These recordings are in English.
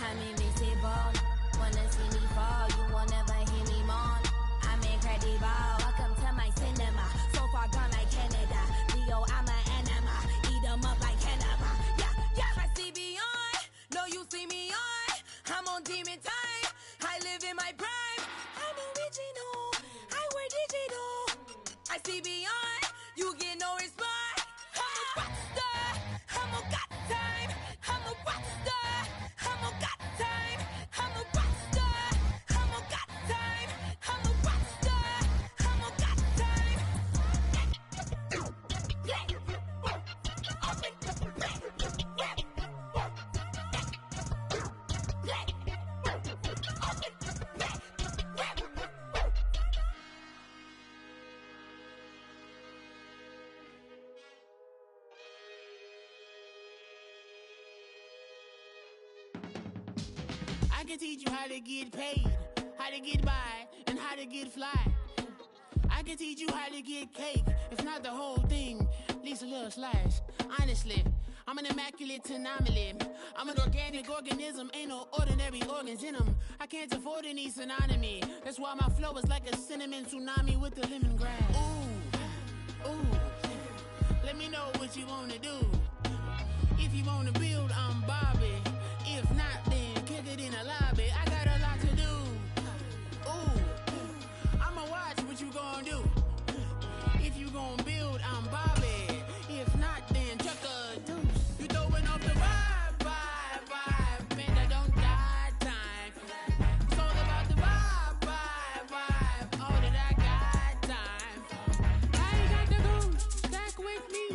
I'm invisible. Wanna see me fall, you will never hear me moan. I'm incredible. Welcome to my cinema. So far gone like Canada. Leo, I'm an anima. Eat 'em up like cannibal. Yeah, yeah. I see beyond. No, you see me on. I'm on demon time. I live in my prime. I'm original. I wear digital. I see beyond. You get no response. I'm a rock star. I'm a got time. I'm a rock star. I'm a got time. I'm a rock star. I'm a got time. I'm a rock star. I'm a got time. I can teach you how to get paid, how to get by, and how to get fly. I can teach you how to get cake, if not the whole thing, at least a little slice. Honestly, I'm an immaculate anomaly. I'm an organic organism, ain't no ordinary organs in them. I can't afford any synonymy. That's why my flow is like a cinnamon tsunami with the lemongrass. Ooh, ooh, let me know what you wanna do. If you wanna build, I'm Bobby. If not, then kick it in the lobby. I got a lot to do. Ooh, I'ma watch what you gon' do. If you gon' build, I'm Bobby. If not, then chuck a deuce. You throwing off the vibe, vibe, vibe. Man, I don't die time. It's all about the vibe, vibe, vibe. All that I got time. I ain't got the goose, stack with me.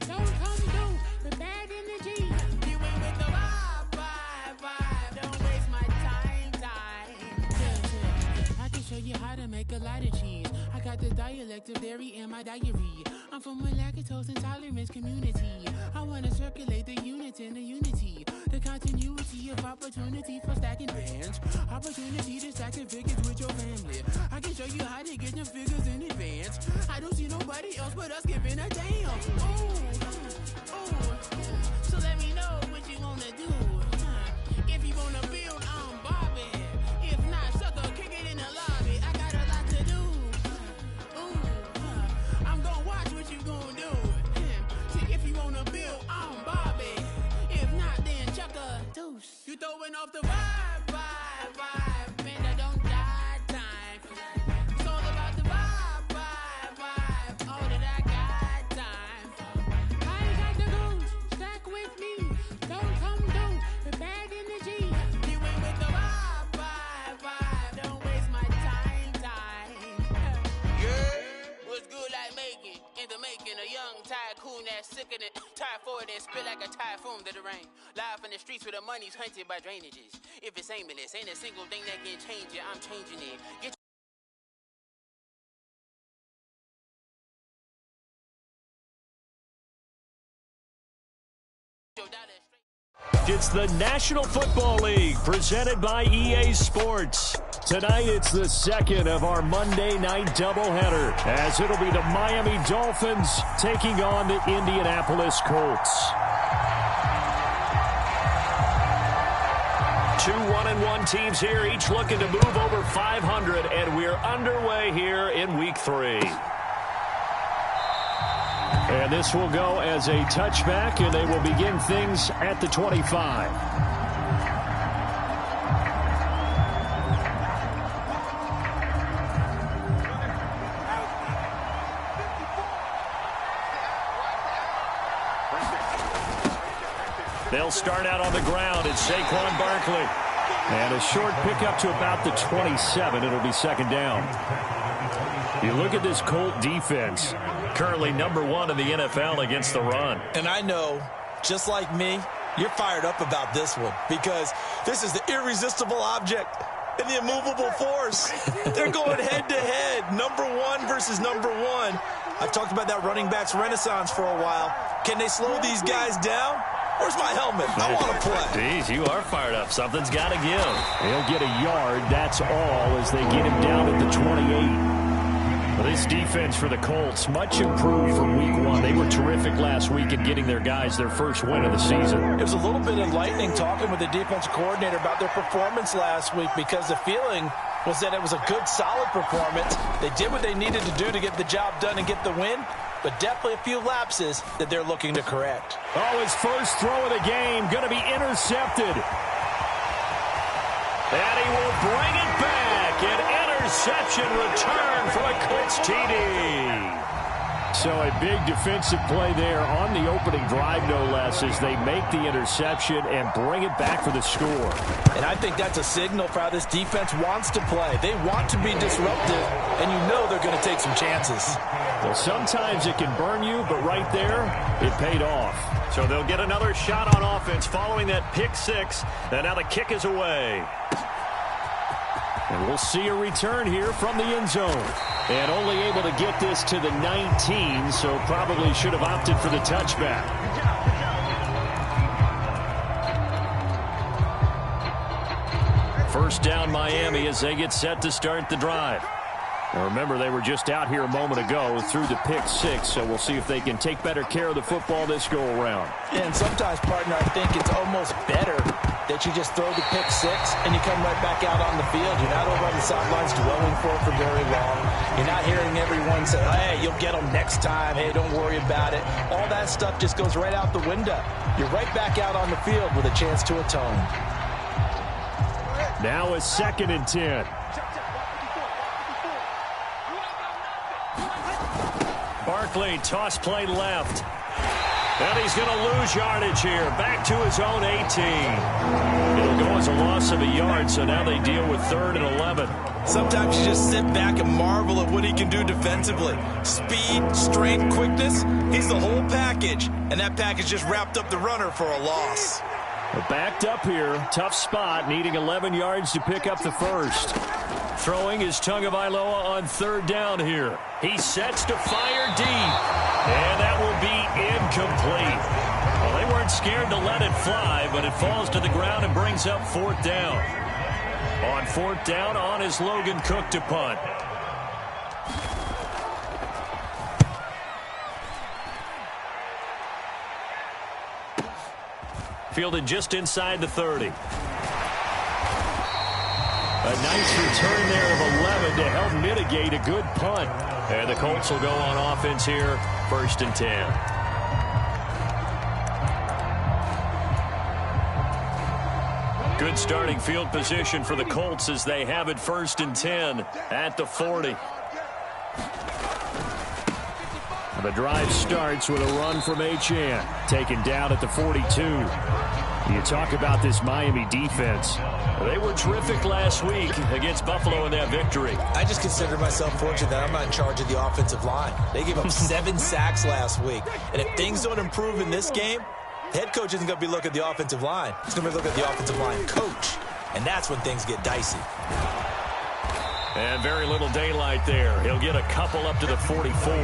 Don't come through with bad energy. You ain't with the vibe, vibe, vibe. Don't waste my time, time. Yeah, I can show you how to make a lot of cheese. I got the dialect of dairy in my diary. I'm from a lactose intolerance community. I wanna circulate the units in the unity. The continuity of opportunity for stacking bands. Opportunity to stack the figures with your family. I can show you how to get them figures in advance. I don't see nobody else but us giving a damn. Ooh, ooh. So let me know what you wanna do. If you wanna build, I'm Bobby. If not, sucker, kick it in the lobby. I got a lot to do. Ooh, I'm gonna watch what you gonna do. See, if you wanna build, I'm Bobby. If not, then chuck a deuce. You throwing off the vibe, vibe, vibe. Man, I don't die time. It's all about the vibe, vibe, vibe. All that I got time. I ain't got the goose, stack with me. Don't come through with bad energy. You ain't with the vibe, vibe, vibe. Don't waste my time, time. Yeah, what's good like making? In the making, a young tycoon that's sickening. Tired for it and spit like a typhoon to the rain. Live in the streets where the money's hunted by drainages. If it's aimless, ain't a single thing that can change it. I'm changing it. Get It's the National Football League presented by EA Sports. Tonight, it's the second of our Monday night doubleheader, as it'll be the Miami Dolphins taking on the Indianapolis Colts. Two 1-1 teams here, each looking to move over 500, and we're underway here in Week 3. And this will go as a touchback, and they will begin things at the 25. They'll start out on the ground. It's Saquon Barkley. And a short pickup to about the 27. It'll be second down. You look at this Colt defense. Currently number 1 in the NFL against the run. And I know, just like me, you're fired up about this one because this is the irresistible object and the immovable force. They're going head-to-head, number 1 versus number 1. I've talked about that running backs renaissance for a while. Can they slow these guys down? Where's my helmet? I want to play. Jeez, you are fired up. Something's got to give. He'll get a yard, that's all, as they get him down at the 28. Well, this defense for the Colts, much improved from Week 1. They were terrific last week in getting their guys their first win of the season. It was a little bit enlightening talking with the defensive coordinator about their performance last week because the feeling was that it was a good, solid performance. They did what they needed to do to get the job done and get the win, but definitely a few lapses that they're looking to correct. Oh, his first throw of the game going to be intercepted. And he will bring it back. An interception return for a Colts TD. So a big defensive play there on the opening drive, no less, as they make the interception and bring it back for the score. And I think that's a signal for how this defense wants to play. They want to be disruptive, and you know they're going to take some chances. Well, sometimes it can burn you, but right there, it paid off. So they'll get another shot on offense following that pick 6, and now the kick is away. And we'll see a return here from the end zone. And only able to get this to the 19, so probably should have opted for the touchback. First down Miami as they get set to start the drive. Now remember, they were just out here a moment ago through the pick 6, so we'll see if they can take better care of the football this go-around. And sometimes, partner, I think it's almost better that you just throw the pick 6 and you come right back out on the field. You're not over on the sidelines dwelling for very long. You're not hearing everyone say, hey, you'll get them next time. Hey, don't worry about it. All that stuff just goes right out the window. You're right back out on the field with a chance to atone. Now a 2nd and 10. Barkley, toss play left. And he's going to lose yardage here. Back to his own 18. It'll go as a loss of a yard, so now they deal with 3rd and 11. Sometimes you just sit back and marvel at what he can do defensively. Speed, strength, quickness, he's the whole package. And that package just wrapped up the runner for a loss. Backed up here, tough spot, needing 11 yards to pick up the first. Throwing is Tagovailoa on 3rd down here. He sets to fire deep, and that will be incomplete. Well, they weren't scared to let it fly, but it falls to the ground and brings up 4th down. On 4th down, on is Logan Cook to punt. Fielded just inside the 30. A nice return there of 11 to help mitigate a good punt. And the Colts will go on offense here, 1st and 10. Good starting field position for the Colts as they have it 1st and 10 at the 40. The drive starts with a run from Achane, taken down at the 42. You talk about this Miami defense. They were terrific last week against Buffalo in that victory. I just consider myself fortunate that I'm not in charge of the offensive line. They gave up 7 sacks last week. And if things don't improve in this game, the head coach isn't going to be looking at the offensive line. He's going to be looking at the offensive line coach. And that's when things get dicey. And very little daylight there. He'll get a couple up to the 44.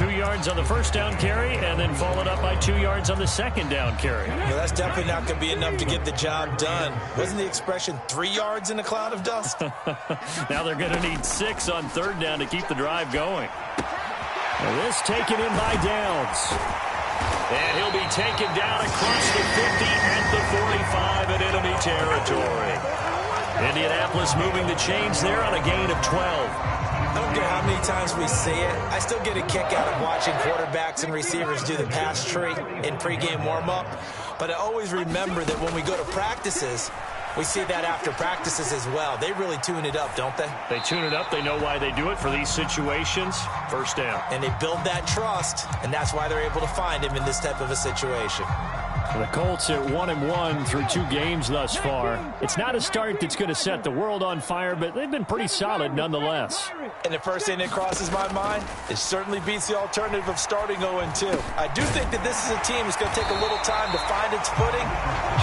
2 yards on the first down carry and then followed up by 2 yards on the second down carry. Well, that's definitely not going to be enough to get the job done. Wasn't the expression 3 yards in a cloud of dust? Now they're going to need 6 on third down to keep the drive going. And this taken in by Downs. And he'll be taken down across the 50 at the 45 in enemy territory. Indianapolis moving the chains there on a gain of 12. I don't care how many times we see it. I still get a kick out of watching quarterbacks and receivers do the pass tree in pregame warm-up. But I always remember that when we go to practices, we see that after practices as well. They really tune it up, don't they? They tune it up. They know why they do it for these situations. First down. And they build that trust, and that's why they're able to find him in this type of a situation. The Colts at 1-1 through 2 games thus far. It's not a start that's going to set the world on fire, but they've been pretty solid nonetheless. And the first thing that crosses my mind, it certainly beats the alternative of starting 0-2. I do think that this is a team that's going to take a little time to find its footing.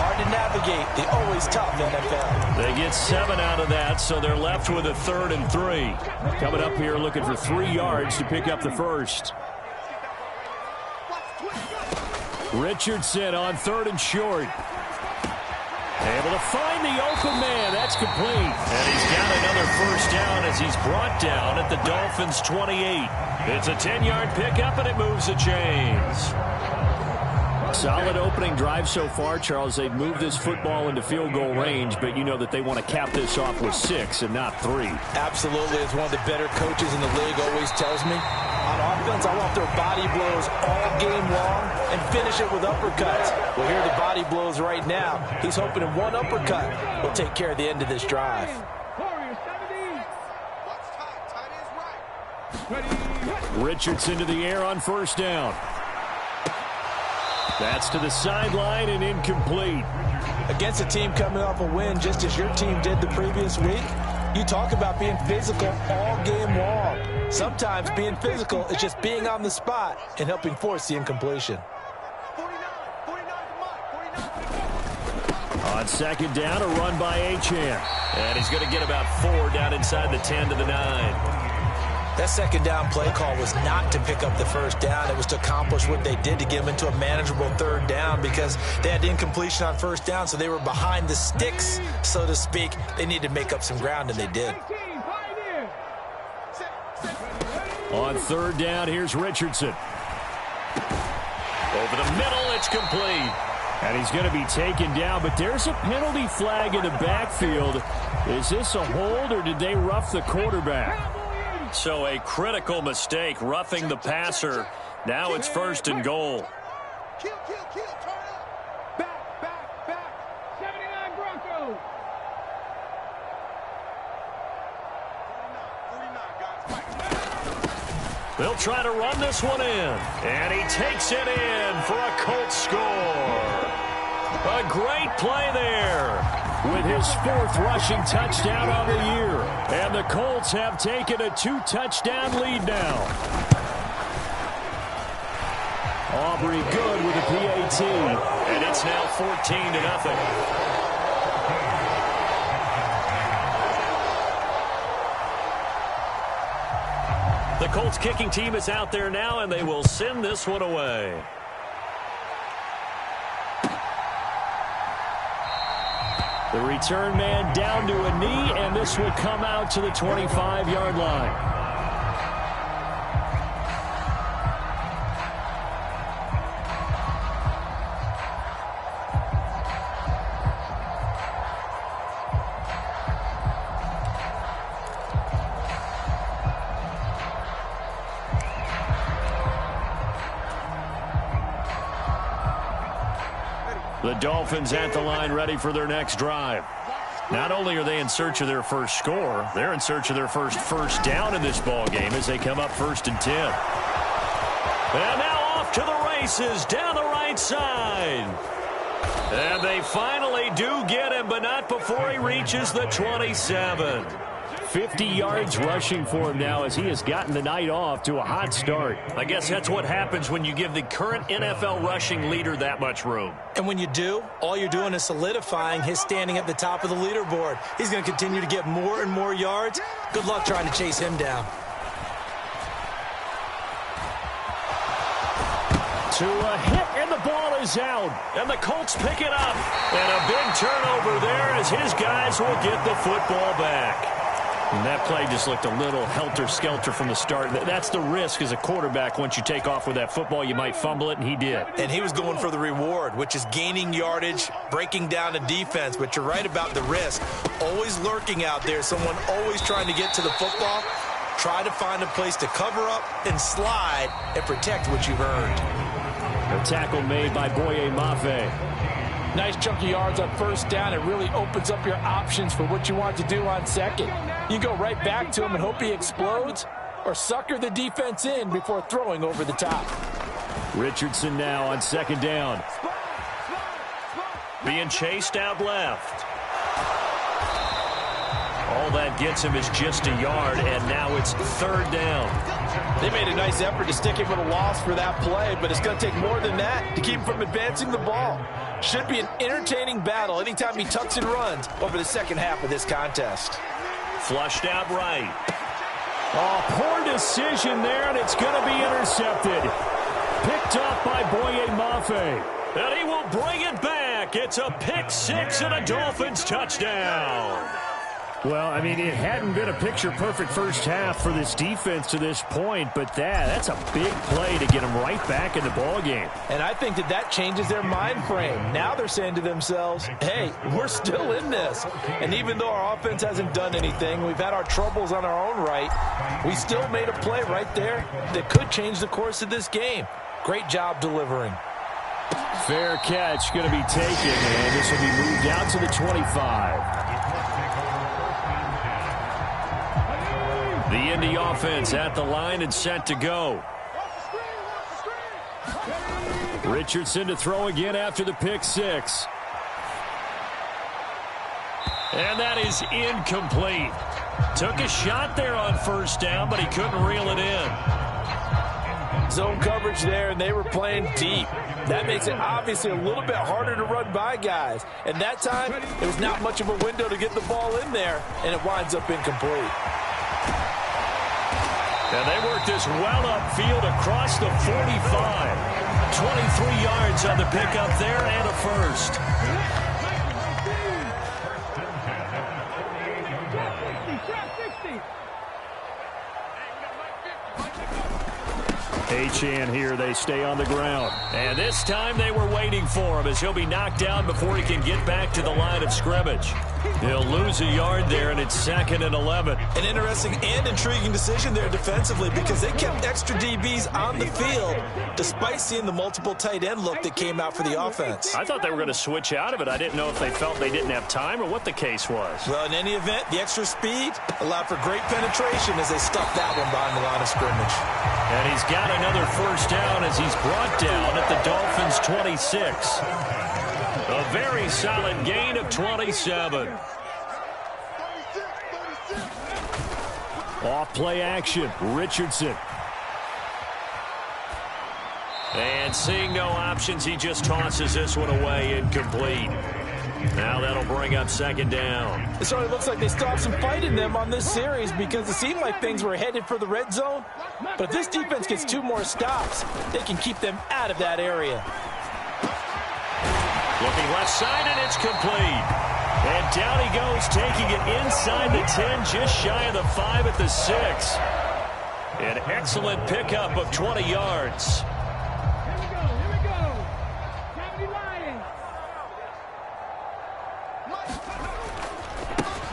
Hard to navigate the always tough NFL. They get 7 out of that, so they're left with a 3rd and 3. Coming up here looking for 3 yards to pick up the first. Richardson on 3rd and short. Able to find the open man. That's complete. And he's got another first down as he's brought down at the Dolphins' 28. It's a 10-yard pickup, and it moves the chains. Solid opening drive so far, Charles. They've moved this football into field goal range, but you know that they want to cap this off with 6 and not 3. Absolutely. As one of the better coaches in the league always tells me, on offense, I want their body blows all game long and finish it with uppercuts. Well, here are the body blows right now. He's hoping in one uppercut will take care of the end of this drive. Richardson to the air on first down. That's to the sideline and incomplete. Against a team coming off a win just as your team did the previous week, you talk about being physical all game long. Sometimes being physical is just being on the spot and helping force the incompletion. On second down, a run by Achane. And he's going to get about 4 down inside the 10 to the 9. That second down play call was not to pick up the first down. It was to accomplish what they did to get them into a manageable 3rd down because they had incompletion on first down, so they were behind the sticks, so to speak. They needed to make up some ground, and they did. On 3rd down, here's Richardson. Over the middle, it's complete. And he's going to be taken down, but there's a penalty flag in the backfield. Is this a hold, or did they rough the quarterback? So a critical mistake, roughing the passer. Now it's 1st and goal. Kill, turn up. Back. 79 Broncos. 49, guys. They'll try to run this one in. And he takes it in for a Colts score. A great play there. With his 4th rushing touchdown on the year. And the Colts have taken a 2-touchdown lead now. Aubrey good with a PAT. And it's now 14-0. The Colts kicking team is out there now, and they will send this one away. The return man down to a knee, and this will come out to the 25-yard line. The Dolphins at the line ready for their next drive. Not only are they in search of their first score, they're in search of their first down in this ball game as they come up 1st and 10. And now off to the races down the right side. And they finally do get him, but not before he reaches the 27. 50 yards rushing for him now as he has gotten the night off to a hot start. I guess that's what happens when you give the current NFL rushing leader that much room. And when you do, all you're doing is solidifying his standing at the top of the leaderboard. He's going to continue to get more and more yards. Good luck trying to chase him down. to a hit, and the ball is out. And the Colts pick it up. And a big turnover there as his guys will get the football back. And that play just looked a little helter-skelter from the start. That's the risk as a quarterback. Once you take off with that football, you might fumble it, and he did. And he was going for the reward, which is gaining yardage, breaking down the defense. But you're right about the risk. Always lurking out there, someone always trying to get to the football. Try to find a place to cover up and slide and protect what you've earned. A tackle made by Babyboi69-96's. Nice chunk of yards on first down. It really opens up your options for what you want to do on second. You go right back to him and hope he explodes, or sucker the defense in before throwing over the top. Richardson now on second down. Being chased out left. All that gets him is just a yard, and now it's third down. They made a nice effort to stick him with a loss for that play, but it's going to take more than that to keep him from advancing the ball. Should be an entertaining battle anytime he tucks and runs over the second half of this contest. Flushed out right. Oh, poor decision there, and it's going to be intercepted. Picked up by Babyboi69-96. And he will bring it back. It's a pick six and a Dolphins touchdown. Well, I mean, it hadn't been a picture-perfect first half for this defense to this point, but that's a big play to get them right back in the ballgame. And I think that changes their mind frame. Now they're saying to themselves, hey, we're still in this. And even though our offense hasn't done anything, we've had our troubles on our own right, we still made a play right there that could change the course of this game. Great job delivering. Fair catch going to be taken, and this will be moved out to the 25. The Indy offense at the line and set to go. Richardson to throw again after the pick six. And that is incomplete. Took a shot there on first down, but he couldn't reel it in. Zone coverage there, and they were playing deep. That makes it obviously a little bit harder to run by guys. And that time, it was not much of a window to get the ball in there, and it winds up incomplete. And they work this well upfield across the 45. 23 yards on the pickup there and a first. Achane here, they stay on the ground. And this time they were waiting for him as he'll be knocked down before he can get back to the line of scrimmage. He'll lose a yard there, and it's 2nd and 11. An interesting and intriguing decision there defensively because they kept extra DBs on the field despite seeing the multiple tight end look that came out for the offense. I thought they were going to switch out of it. I didn't know if they felt they didn't have time or what the case was. Well, in any event, the extra speed allowed for great penetration as they stuffed that one behind the line of scrimmage. And he's got another first down as he's brought down at the Dolphins' 26. A very solid gain of 27. Off play action, Richardson. And seeing no options, he just tosses this one away, incomplete. Now that'll bring up 2nd down. It certainly looks like they still have some fight in them on this series because it seemed like things were headed for the red zone. But if this defense gets 2 more stops, they can keep them out of that area. Looking left side, and it's complete. And down he goes, taking it inside the 10, just shy of the 5 at the 6. An excellent pickup of 20 yards.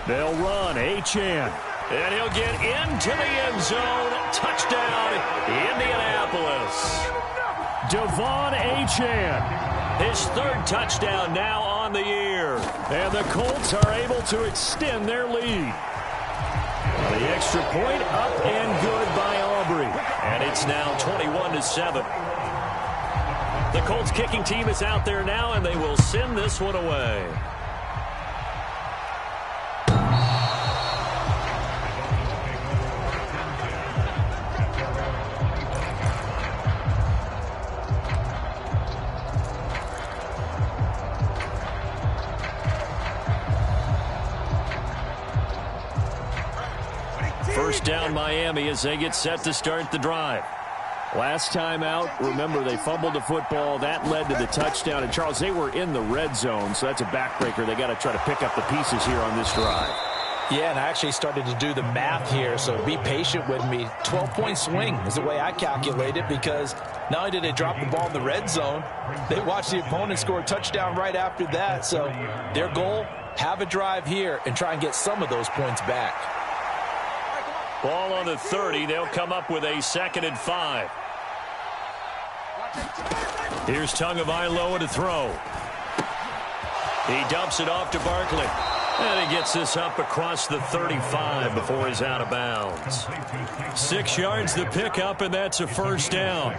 They'll run, Achane. And he'll get into the end zone. Touchdown, Indianapolis. Devon Achane. His 3rd touchdown now on the year. And the Colts are able to extend their lead. The extra point up and good by Aubrey. And it's now 21-7. The Colts kicking team is out there now, and they will send this one away. First down Miami as they get set to start the drive. Last time out, remember, they fumbled the football. That led to the touchdown. And, Charles, they were in the red zone, so that's a backbreaker. They got to try to pick up the pieces here on this drive. Yeah, and I actually started to do the math here, so be patient with me. 12-point swing is the way I calculate it, because not only did they drop the ball in the red zone, they watched the opponent score a touchdown right after that. So their goal, have a drive here and try and get some of those points back. Ball on the 30. They'll come up with a 2nd and 5. Here's Tagovailoa to throw. He dumps it off to Barkley. And he gets this up across the 35 before he's out of bounds. 6 yards the pickup, and that's a first down.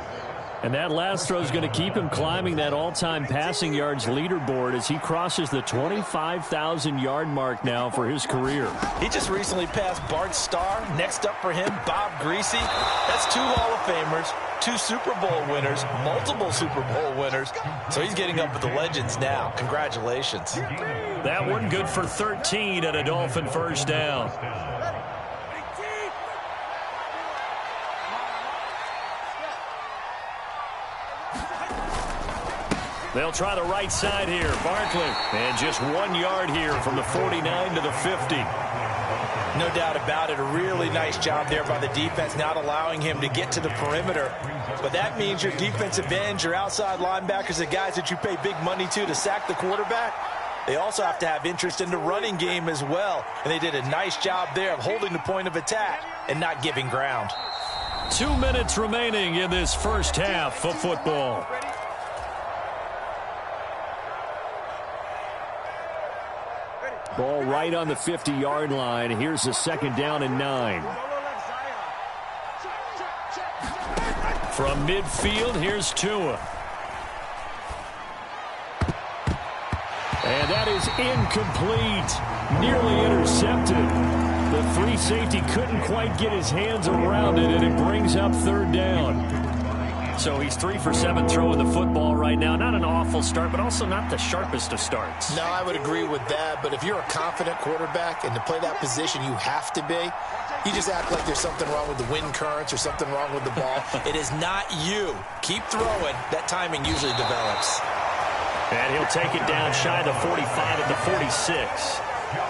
And that last throw is going to keep him climbing that all-time passing yards leaderboard as he crosses the 25,000-yard mark now for his career. He just recently passed Bart Starr. Next up for him, Bob Greasy. That's 2 Hall of Famers, 2 Super Bowl winners, multiple Super Bowl winners. So he's getting up with the legends now. Congratulations. That one good for 13 and a Dolphin first down. They'll try the right side here. Barkley. And just 1 yard here from the 49 to the 50. No doubt about it. A really nice job there by the defense, not allowing him to get to the perimeter. But that means your defensive ends, your outside linebackers, the guys that you pay big money to sack the quarterback, they also have to have interest in the running game as well. And they did a nice job there of holding the point of attack and not giving ground. 2 minutes remaining in this first half of football. Ball right on the 50-yard line. Here's a 2nd down and 9. From midfield, here's Tua. And that is incomplete. Nearly intercepted. The free safety couldn't quite get his hands around it, and it brings up 3rd down. So he's 3 for 7 throwing the football right now. Not an awful start, but also not the sharpest of starts. No, I would agree with that. But if you're a confident quarterback and to play that position, you have to be. You just act like there's something wrong with the wind currents or something wrong with the ball. It is not you. Keep throwing. That timing usually develops. And he'll take it down shy of the 45 at the 46.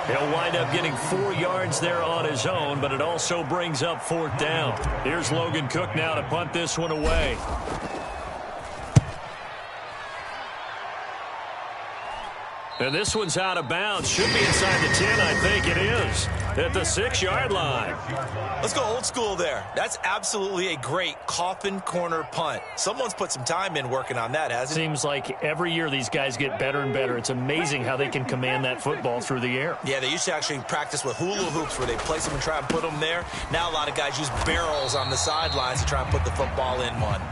He'll wind up getting 4 yards there on his own, but it also brings up 4th down. Here's Logan Cook now to punt this one away. And this one's out of bounds. Should be inside the 10, I think it is. At the 6-yard line. Let's go old school there. That's absolutely a great coffin corner punt. Someone's put some time in working on that, hasn't it? Seems like every year these guys get better and better. It's amazing how they can command that football through the air. Yeah, they used to actually practice with hula hoops where they place them and try and put them there. Now a lot of guys use barrels on the sidelines to try and put the football in one.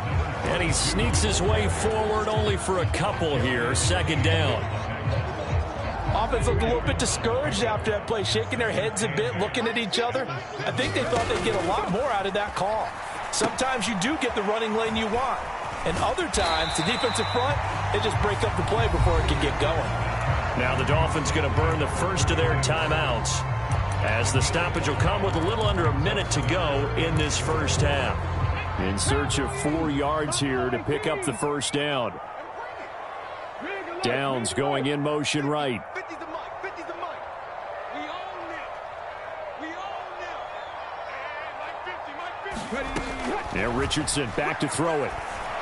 And he sneaks his way forward only for a couple here. 2nd down. Offense looked a little bit discouraged after that play, shaking their heads a bit, looking at each other. I think they thought they'd get a lot more out of that call. Sometimes you do get the running lane you want. And other times, the defensive front, they just break up the play before it can get going. Now the Dolphins going to burn the first of their timeouts, as the stoppage will come with a little under a minute to go in this first half. In search of 4 yards here to pick up the first down. Downs going in motion right. Now Richardson back to throw it.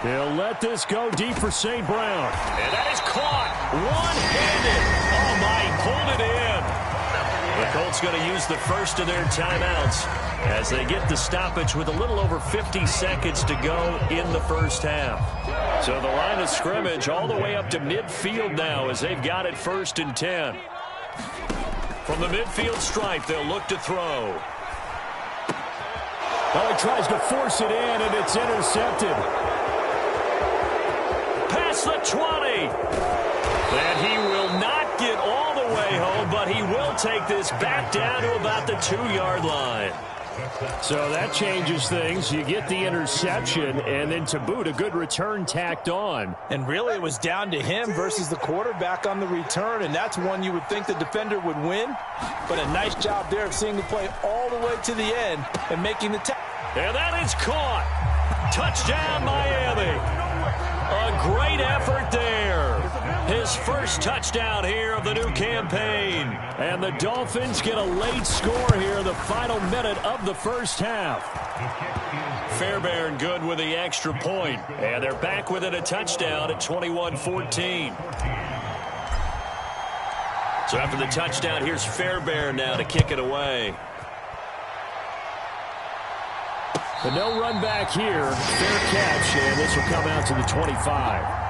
They'll let this go deep for St. Brown. And that is caught one-handed. Oh, my, pulled it in. The Colts going to use the first of their timeouts as they get the stoppage with a little over 50 seconds to go in the first half. So the line of scrimmage all the way up to midfield now as they've got it 1st and 10. From the midfield stripe, they'll look to throw. Well, he tries to force it in, and it's intercepted. Past the 20. And he will not get all the way home, but he will take this back down to about the 2-yard line. So that changes things. You get the interception, and then to boot, a good return tacked on. And really, it was down to him versus the quarterback on the return, and that's one you would think the defender would win. But a nice job there of seeing the play all the way to the end and making the tackle. And that is caught. Touchdown, Miami. A great effort there. His first touchdown here of the new campaign. And the Dolphins get a late score here in the final minute of the first half. Fairbairn good with the extra point. And they're back within a touchdown at 21-14. So after the touchdown, here's Fairbairn now to kick it away. But no run back here. Fair catch, and this will come out to the 25.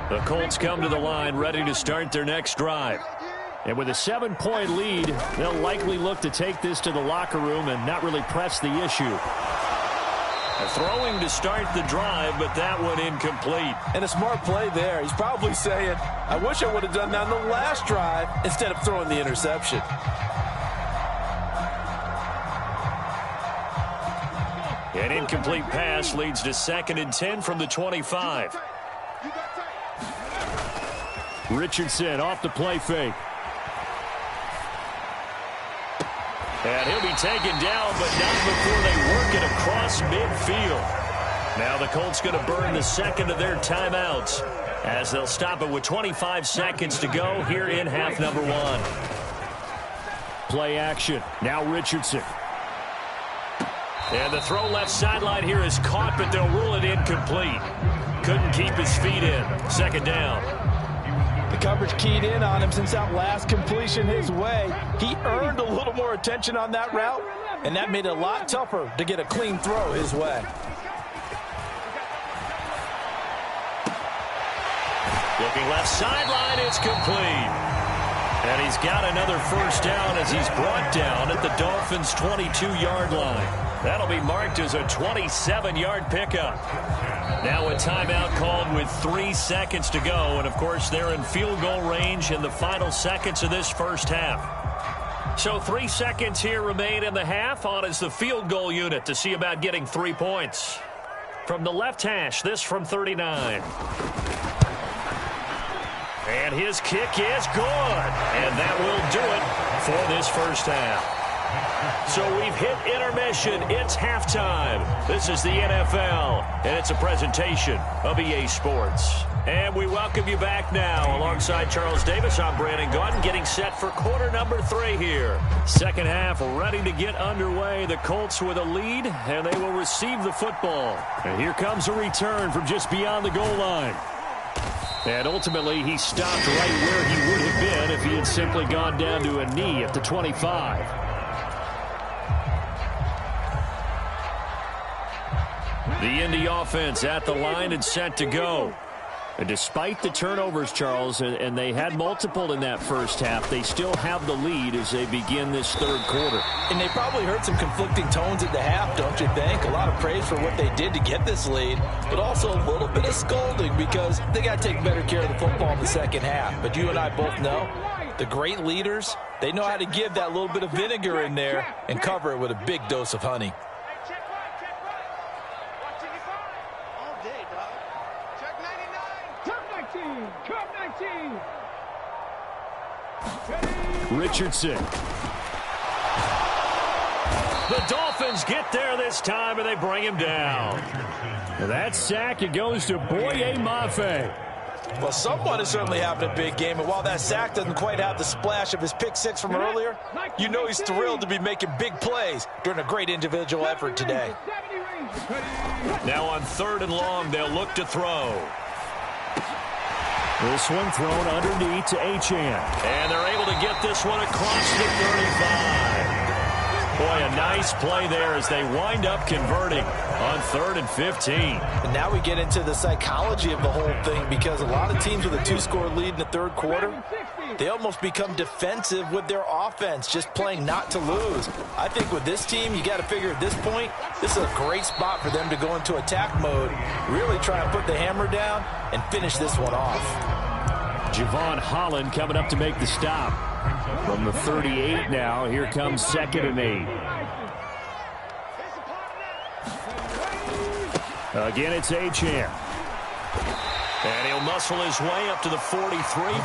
The Colts come to the line ready to start their next drive. And with a 7-point lead, they'll likely look to take this to the locker room and not really press the issue. Throwing to start the drive, but that one incomplete. And a smart play there. He's probably saying, I wish I would have done that on the last drive instead of throwing the interception. An incomplete pass leads to 2nd and 10 from the 25. Richardson off the play fake. And he'll be taken down, but not before they work it across midfield. Now the Colts going to burn the second of their timeouts as they'll stop it with 25 seconds to go here in half number 1. Play action. Now Richardson. And the throw left sideline here is caught, but they'll rule it incomplete. Couldn't keep his feet in. 2nd down. The coverage keyed in on him since that last completion his way. He earned a little more attention on that route, and that made it a lot tougher to get a clean throw his way. Looking left sideline, it's complete. And he's got another first down as he's brought down at the Dolphins' 22-yard line. That'll be marked as a 27-yard pickup. Now a timeout called with 3 seconds to go. And, of course, they're in field goal range in the final seconds of this first half. So 3 seconds here remain in the half. On is the field goal unit to see about getting 3 points. From the left hash, this from 39. And his kick is good. And that will do it for this first half. So we've hit intermission. It's halftime. This is the NFL, and it's a presentation of EA Sports. And we welcome you back now. Alongside Charles Davis, I'm Brandon Gaudin, getting set for quarter number 3 here. Second half ready to get underway. The Colts with a lead, and they will receive the football. And here comes a return from just beyond the goal line. And ultimately, he stopped right where he would have been if he had simply gone down to a knee at the 25. The Indy offense at the line and set to go. And despite the turnovers, Charles, and they had multiple in that first half, they still have the lead as they begin this third quarter. And they probably heard some conflicting tones at the half, don't you think? A lot of praise for what they did to get this lead, but also a little bit of scolding because they got to take better care of the football in the second half. But you and I both know the great leaders, they know how to give that little bit of vinegar in there and cover it with a big dose of honey. Richardson. The Dolphins get there this time, and they bring him down. And that sack, it goes to Babyboi69-96's. Well, someone is certainly having a big game, and while that sack doesn't quite have the splash of his pick six from earlier, you know he's thrilled to be making big plays during a great individual effort today. Now on 3rd and long, they'll look to throw. This one thrown underneath to Achane. And they're able to get this one across the 35. Boy, a nice play there as they wind up converting on 3rd and 15. And now we get into the psychology of the whole thing because a lot of teams with a 2-score lead in the third quarter, they almost become defensive with their offense, just playing not to lose. I think with this team, you got to figure at this point, this is a great spot for them to go into attack mode, really try and put the hammer down and finish this one off. Javon Holland coming up to make the stop. From the 38 now, here comes 2nd and 8. Again, it's Achane. And he'll muscle his way up to the 43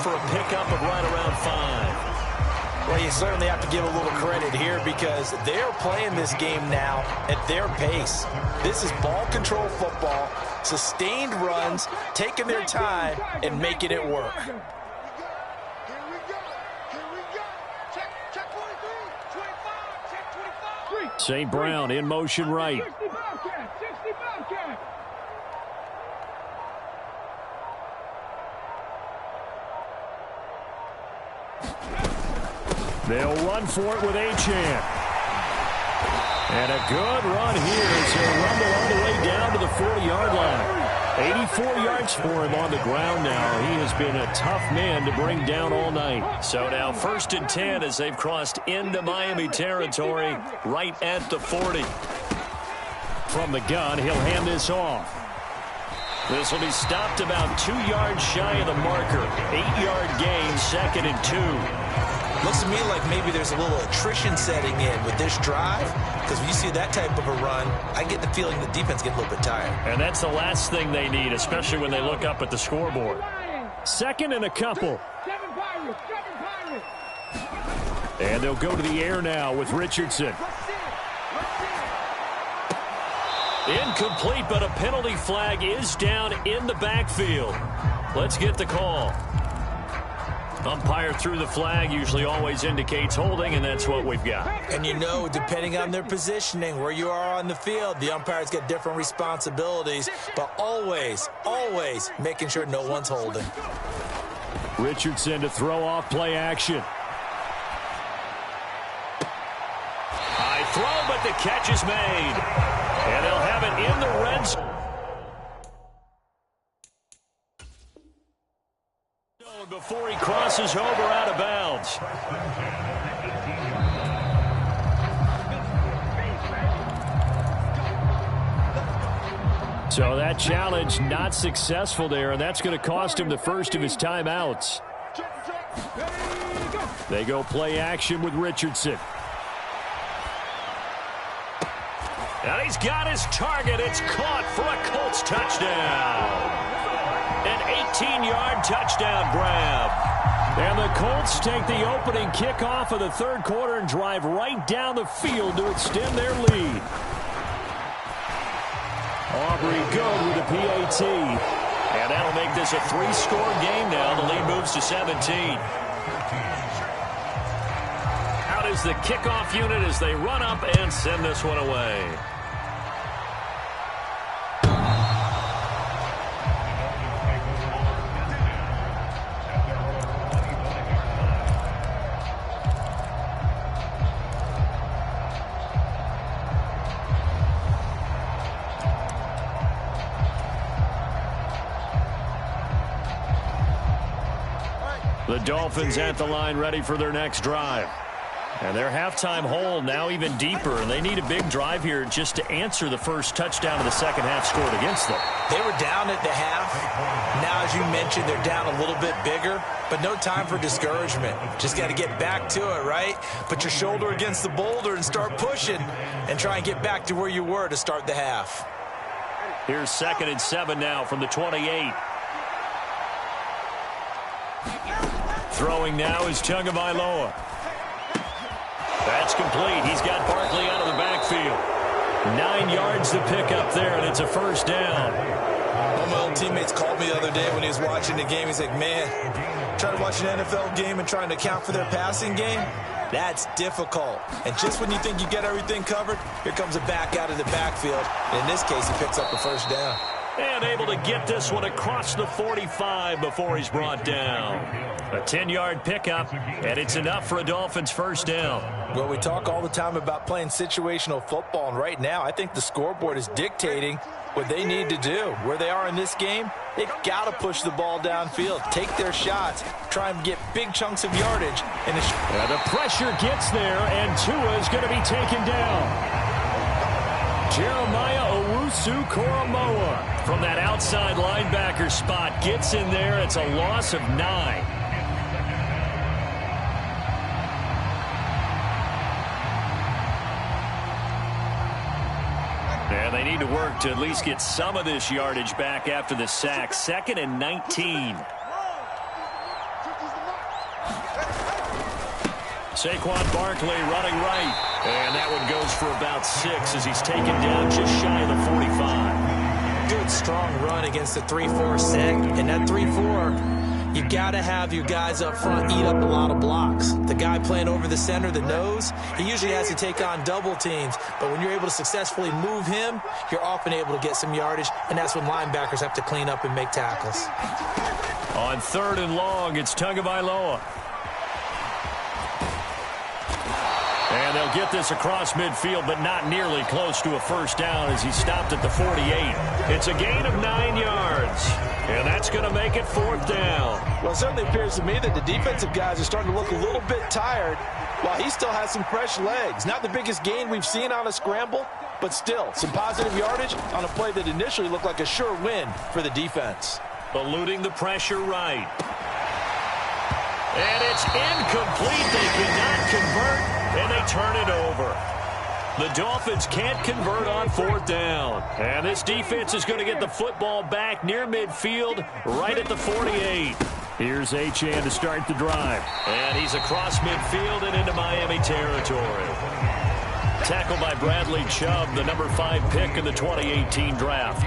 for a pickup of right around 5. Well, you certainly have to give a little credit here because they're playing this game now at their pace. This is ball control football, sustained runs, taking their time, and making it work. St. Brown in motion right. They'll run for it with Achane. And a good run here as he'll rumble all the way down to the 40-yard line. 84 yards for him on the ground now. He has been a tough man to bring down all night. So now 1st and 10 as they've crossed into Miami territory right at the 40. From the gun, he'll hand this off. This will be stopped about 2 yards shy of the marker. 8-yard gain, 2nd and 2. Looks to me like maybe there's a little attrition setting in with this drive, because when you see that type of a run, I get the feeling the defense gets a little bit tired. And that's the last thing they need, especially when they look up at the scoreboard. 2nd and a couple. And they'll go to the air now with Richardson. Incomplete, but a penalty flag is down in the backfield. Let's get the call. Umpire threw the flag, usually always indicates holding, and that's what we've got. And you know, depending on their positioning, where you are on the field, the umpires get different responsibilities, but always, always making sure no one's holding. Richardson to throw off play action. High throw, but the catch is made. And they'll have it in the red zone. Before he crosses over out of bounds. So that challenge not successful there, and that's going to cost him the first of his timeouts. They go play action with Richardson. And he's got his target. It's caught for a Colts touchdown. An 18-yard touchdown grab. And the Colts take the opening kickoff of the 3rd quarter and drive right down the field to extend their lead. Aubrey good with the PAT. And that'll make this a 3-score game now. The lead moves to 17. Out is the kickoff unit as they run up and send this one away. The Dolphins at the line ready for their next drive. And their halftime hole now even deeper, and they need a big drive here just to answer the first touchdown of the second half scored against them. They were down at the half. Now, as you mentioned, they're down a little bit bigger, but no time for discouragement. Just got to get back to it, right? Put your shoulder against the boulder and start pushing and try and get back to where you were to start the half. Here's 2nd and 7 now from the 28. Throwing now is Tagovailoa. That's complete. He's got Barkley out of the backfield. 9 yards to pick up there, and it's a first down. One of my old teammates called me the other day when he was watching the game. He's like, man, trying to watch an NFL game and trying to account for their passing game, that's difficult. And just when you think you get everything covered, here comes a back out of the backfield. And in this case, he picks up the first down. And able to get this one across the 45 before he's brought down. A 10-yard pickup, and it's enough for a Dolphins first down. Well, we talk all the time about playing situational football, and right now I think the scoreboard is dictating what they need to do. Where they are in this game, they've got to push the ball downfield, take their shots, try and get big chunks of yardage. And the pressure gets there, and Tua is going to be taken down. Jeremiah Owusu-Koramoah from that outside linebacker spot gets in there. It's a loss of 9. And they need to work to at least get some of this yardage back after the sack. 2nd and 19. Saquon Barkley running right. And that one goes for about 6 as he's taken down just shy of the 45. Good, strong run against the 3-4 set. And that 3-4, you got to have your guys up front eat up a lot of blocks. The guy playing over the center, the nose, he usually has to take on double teams. But when you're able to successfully move him, you're often able to get some yardage. And that's when linebackers have to clean up and make tackles. On 3rd and long, it's Tagovailoa. And they'll get this across midfield, but not nearly close to a first down as he stopped at the 48. It's a gain of 9 yards, and that's going to make it 4th down. Well, it certainly appears to me that the defensive guys are starting to look a little bit tired while he still has some fresh legs. Not the biggest gain we've seen on a scramble, but still some positive yardage on a play that initially looked like a sure win for the defense. Eluding the pressure right. And it's incomplete. They cannot convert. And they turn it over. The Dolphins can't convert on 4th down. And this defense is going to get the football back near midfield, right at the 48. Here's Achane to start the drive. And he's across midfield and into Miami territory. Tackled by Bradley Chubb, the number 5 pick in the 2018 draft.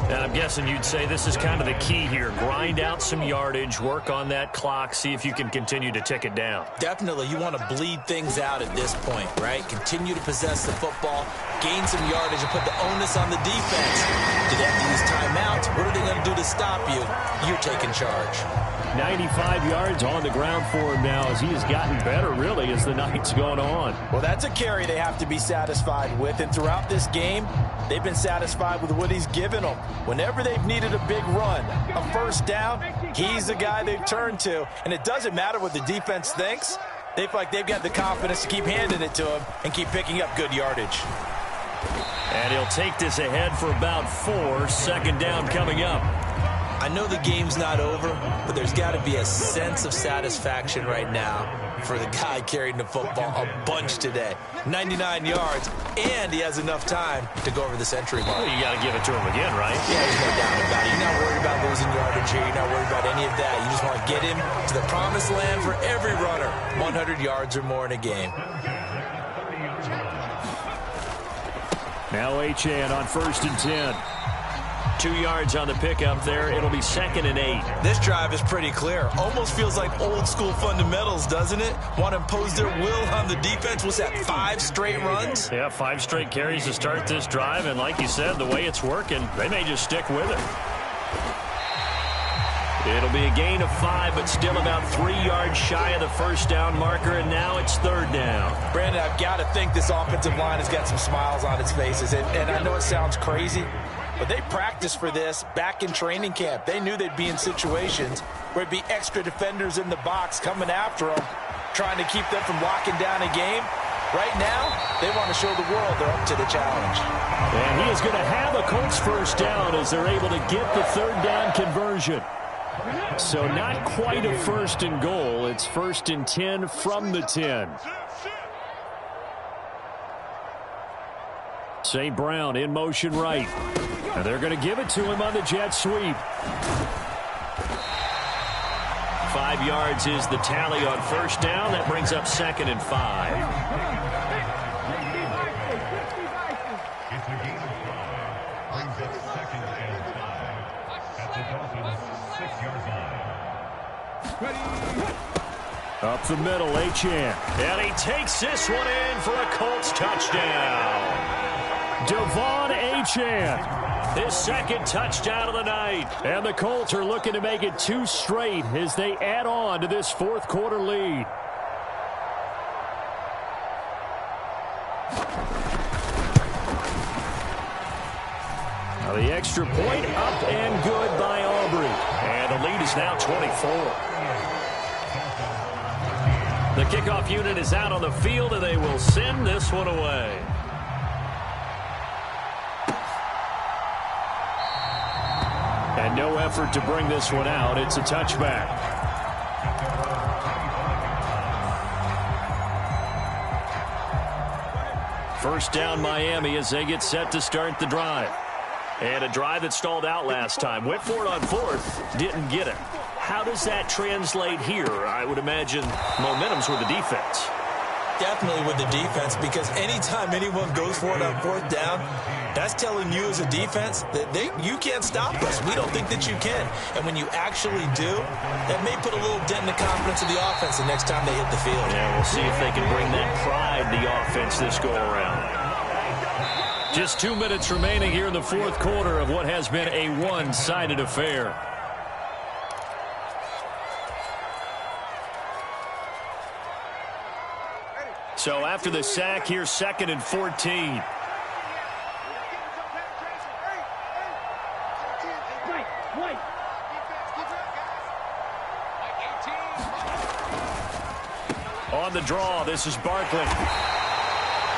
And I'm guessing you'd say this is kind of the key here. Grind out some yardage, work on that clock, see if you can continue to tick it down. Definitely, you want to bleed things out at this point, right? Continue to possess the football, gain some yardage, and put the onus on the defense. Do they have to use timeouts? What are they going to do to stop you? You're taking charge. 95 yards on the ground for him now as he has gotten better, really, as the night's gone on. Well, that's a carry they have to be satisfied with, and throughout this game, they've been satisfied with what he's given them. Whenever they've needed a big run, a first down, he's the guy they've turned to, and it doesn't matter what the defense thinks. They feel like they've got the confidence to keep handing it to him and keep picking up good yardage. And he'll take this ahead for about 4. 2nd down coming up. I know the game's not over, but there's got to be a sense of satisfaction right now for the guy carrying the football a bunch today. 99 yards, and he has enough time to go over the century mark. Well, you got to give it to him again, right? Yeah, there's no doubt about it. You're not worried about losing yardage here. You're not worried about any of that. You just want to get him to the promised land for every runner. 100 yards or more in a game. Now Achane on 1st and 10. 2 yards on the pickup there. It'll be 2nd and 8. This drive is pretty clear. Almost feels like old school fundamentals, doesn't it? Want to impose their will on the defense. What's that, 5 straight runs? Yeah, 5 straight carries to start this drive. And like you said, the way it's working, they may just stick with it. It'll be a gain of 5, but still about 3 yards shy of the first down marker. And now it's 3rd down. Brandon, I've got to think this offensive line has got some smiles on its faces. And I know it sounds crazy, but they practiced for this back in training camp. They knew they'd be in situations where it'd be extra defenders in the box coming after them, trying to keep them from locking down a game. Right now, they want to show the world they're up to the challenge. And he is going to have a Colts first down as they're able to get the 3rd down conversion. So not quite a 1st and goal. It's 1st and 10 from the 10. St. Brown in motion right. And they're going to give it to him on the jet sweep. 5 yards is the tally on first down. That brings up 2nd and 5. Up the middle, Achane. And he takes this one in for a Colts touchdown. Devon Achane, his 2nd touchdown of the night. And the Colts are looking to make it 2 straight as they add on to this 4th quarter lead. Now the extra point up and good by Aubrey. And the lead is now 24. The kickoff unit is out on the field, and they will send this one away. And no effort to bring this one out. It's a touchback. First down Miami as they get set to start the drive. And a drive that stalled out last time. Went for it on fourth, didn't get it. How does that translate here? I would imagine momentum's with the defense. Definitely with the defense, because anytime anyone goes for it on fourth down, that's telling you as a defense that you can't stop us. We don't think that you can. And when you actually do, that may put a little dent in the confidence of the offense the next time they hit the field. Yeah, we'll see if they can bring that pride to the offense this go-around. Just 2 minutes remaining here in the fourth quarter of what has been a one-sided affair. So after the sack, here's 2nd and 14. On the draw, this is Barkley.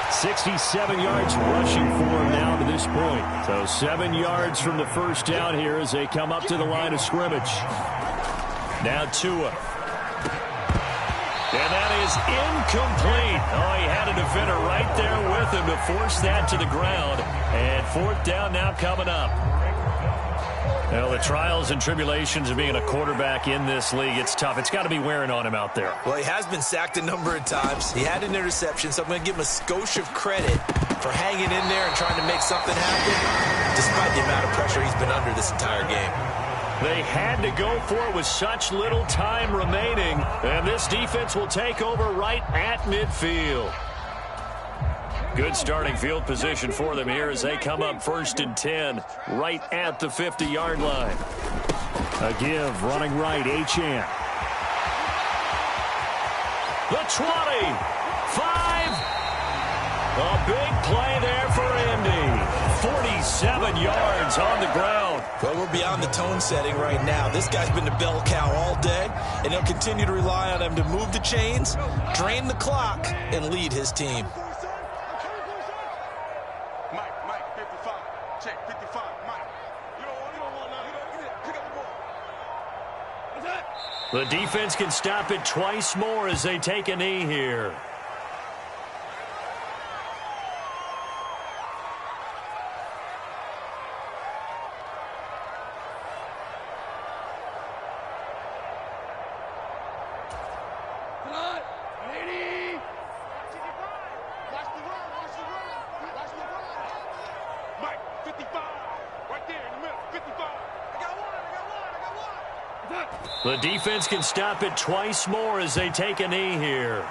67 yards rushing for him now to this point. So 7 yards from the first down here as they come up to the line of scrimmage. Now Tua. And that is incomplete. Oh, he had a defender right there with him to force that to the ground. And fourth down now coming up. Well, the trials and tribulations of being a quarterback in this league, it's tough. It's got to be wearing on him out there. Well, he has been sacked a number of times. He had an interception, so I'm going to give him a skosh of credit for hanging in there and trying to make something happen, despite the amount of pressure he's been under this entire game. They had to go for it with such little time remaining, and this defense will take over right at midfield. Good starting field position for them here as they come up 1st and 10, right at the 50-yard line. A give, running right, Achane. The 20, 5. A big play there for Indy. 47 yards on the ground. Well, we're beyond the tone setting right now. This guy's been the bell cow all day, and he'll continue to rely on him to move the chains, drain the clock, and lead his team. Mike, 55. Check, 55. Mike. You don't want none. Pick up the ball. The defense can stop it twice more as they take a knee here. The defense can stop it twice more as they take a knee here.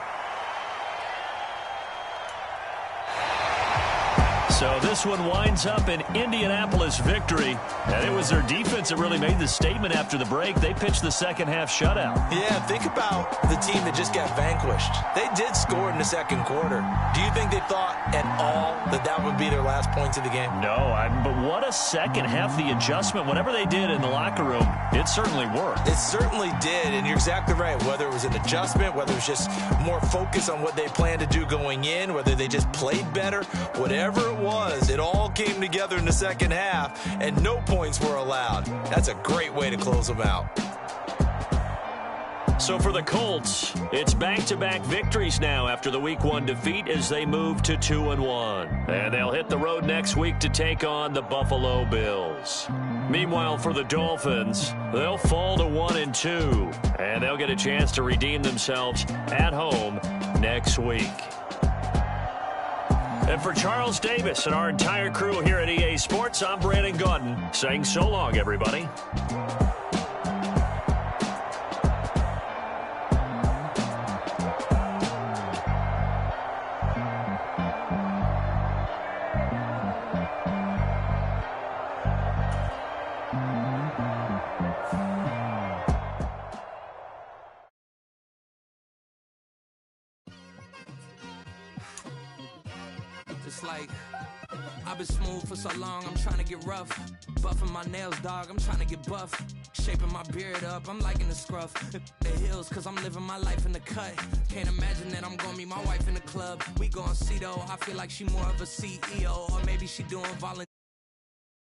So this one winds up an Indianapolis victory. And it was their defense that really made the statement after the break. They pitched the second half shutout. Yeah, think about the team that just got vanquished. They did score in the second quarter. Do you think they thought at all that that would be their last points of the game? No, but what a second half. The adjustment, whatever they did in the locker room, it certainly worked. It certainly did, and you're exactly right. Whether it was an adjustment, whether it was just more focus on what they planned to do going in, whether they just played better, whatever it was, it all came together in the second half, and no points were allowed. That's a great way to close them out. So for the Colts, it's back-to-back victories now after the Week 1 defeat as they move to 2-1. And they'll hit the road next week to take on the Buffalo Bills. Meanwhile, for the Dolphins, they'll fall to 1-2, and they'll get a chance to redeem themselves at home next week. And for Charles Davis and our entire crew here at EA Sports, I'm Brandon Gaudin saying so long, everybody. Like, I've been smooth for so long, I'm trying to get rough. Buffing my nails, dog, I'm trying to get buff. Shaping my beard up, I'm liking the scruff. The hills, cause I'm living my life in the cut. Can't imagine that I'm gonna meet my wife in the club. We gon' see though, I feel like she more of a CEO. Or maybe she doing volunteer.